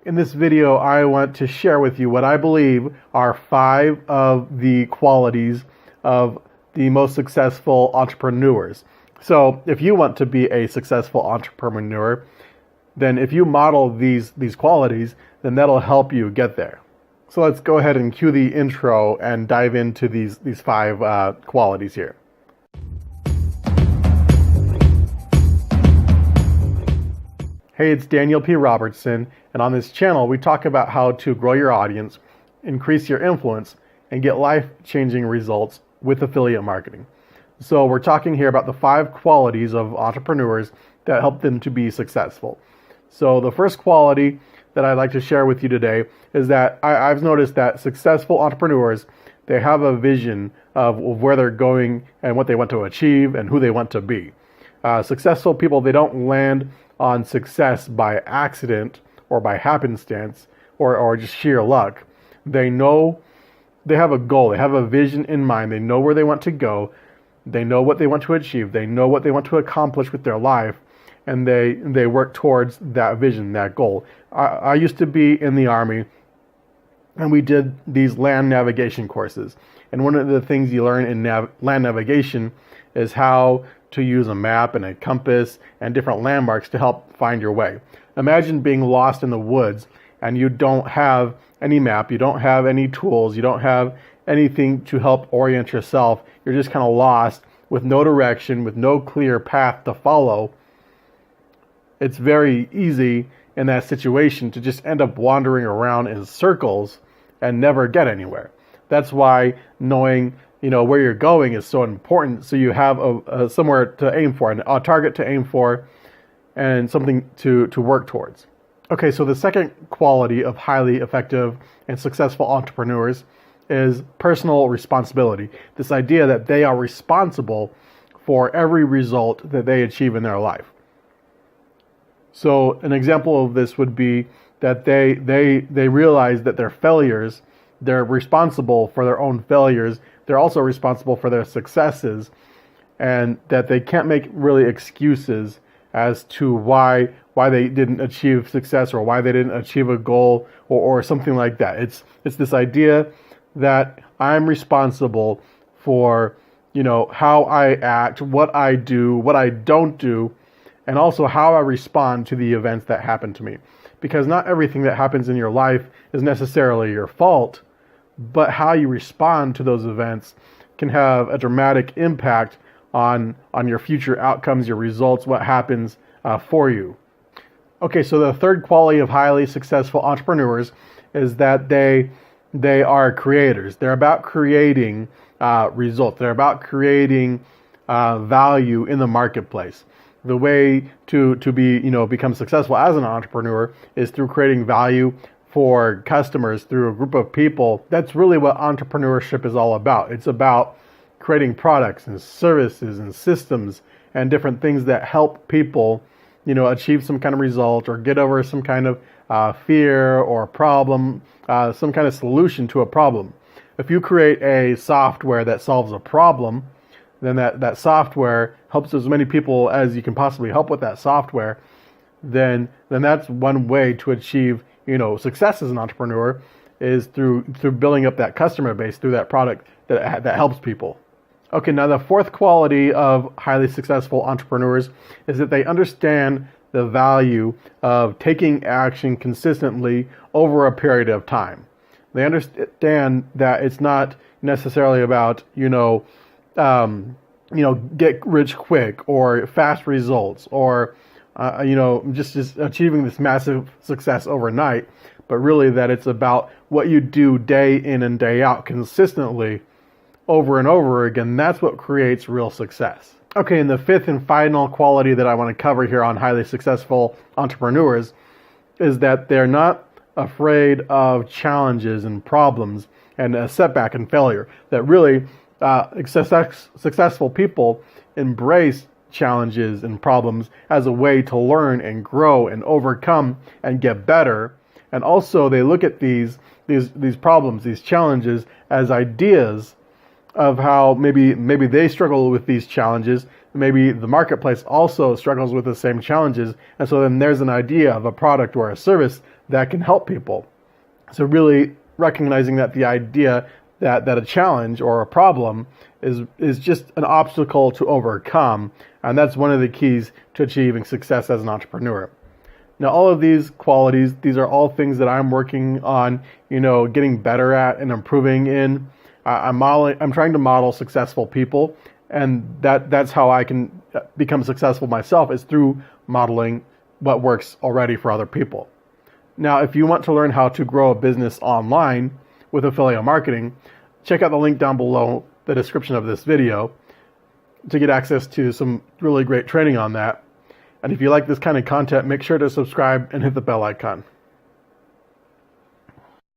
In this video, I want to share with you what I believe are 5 of the qualities of the most successful entrepreneurs. So if you want to be a successful entrepreneur, then if you model these qualities, then that'll help you get there. So let's go ahead and cue the intro and dive into these 5 qualities here. Hey, it's Daniel P. Robertson, and on this channel we talk about how to grow your audience, increase your influence, and get life-changing results with affiliate marketing. So we're talking here about the 5 qualities of entrepreneurs that help them to be successful. So the first quality that I'd like to share with you today is that I've noticed that successful entrepreneurs, they have a vision of where they're going and what they want to achieve and who they want to be. Successful people, they don't land on success by accident or by happenstance or just sheer luck. They know they have a goal, they have a vision in mind, they know where they want to go, they know what they want to achieve, they know what they want to accomplish with their life, and they work towards that vision, that goal. I used to be in the Army, and we did these land navigation courses. And one of the things you learn in land navigation is how to use a map and a compass and different landmarks to help find your way. Imagine being lost in the woods and you don't have any map, you don't have any tools, you don't have anything to help orient yourself. You're just kind of lost with no direction, with no clear path to follow. It's very easy in that situation to just end up wandering around in circles and never get anywhere. That's why knowing where you're going is so important, so you have a somewhere to aim for, a target to aim for, and something to work towards. Okay, so the second quality of highly effective and successful entrepreneurs is personal responsibility. This idea that they are responsible for every result that they achieve in their life. So an example of this would be that they realize that their failures, they're responsible for their own failures. They're also responsible for their successes, and that they can't make really excuses as to why they didn't achieve success or why they didn't achieve a goal or something like that. It's this idea that I'm responsible for how I act, what I do, what I don't do, and also how I respond to the events that happen to me. Because not everything that happens in your life is necessarily your fault, but how you respond to those events can have a dramatic impact on your future outcomes, your results, what happens for you. Okay, so the third quality of highly successful entrepreneurs is that they are creators. They're about creating results. They're about creating value in the marketplace. The way to become successful as an entrepreneur is through creating value for customers through a group of people. That's really what entrepreneurship is all about. It's about creating products and services and systems and different things that help people, achieve some kind of result or get over some kind of fear or problem, some kind of solution to a problem. If you create a software that solves a problem, then that software helps as many people as you can possibly help with that software, then that's one way to achieve success as an entrepreneur, is through building up that customer base through that product that helps people. Okay, now the fourth quality of highly successful entrepreneurs is that they understand the value of taking action consistently over a period of time. They understand that it's not necessarily about get rich quick or fast results or just achieving this massive success overnight, but really that it's about what you do day in and day out consistently over and over again. That's what creates real success. Okay, and the fifth and final quality that I want to cover here on highly successful entrepreneurs is that they're not afraid of challenges and problems and a setback and failure. That really successful people embrace challenges and problems as a way to learn and grow and overcome and get better. And also they look at these problems, these challenges, as ideas of how maybe they struggle with these challenges. Maybe the marketplace also struggles with the same challenges. And so then there's an idea of a product or a service that can help people. So recognizing that the idea that a challenge or a problem is just an obstacle to overcome, and that's one of the keys to achieving success as an entrepreneur. Now, all of these qualities, these are all things that I'm working on, getting better at and improving in. I'm trying to model successful people, and that's how I can become successful myself, is through modeling what works already for other people. Now, if you want to learn how to grow a business online with affiliate marketing, check out the link down below the description of this video to get access to some really great training on that. And if you like this kind of content, make sure to subscribe and hit the bell icon.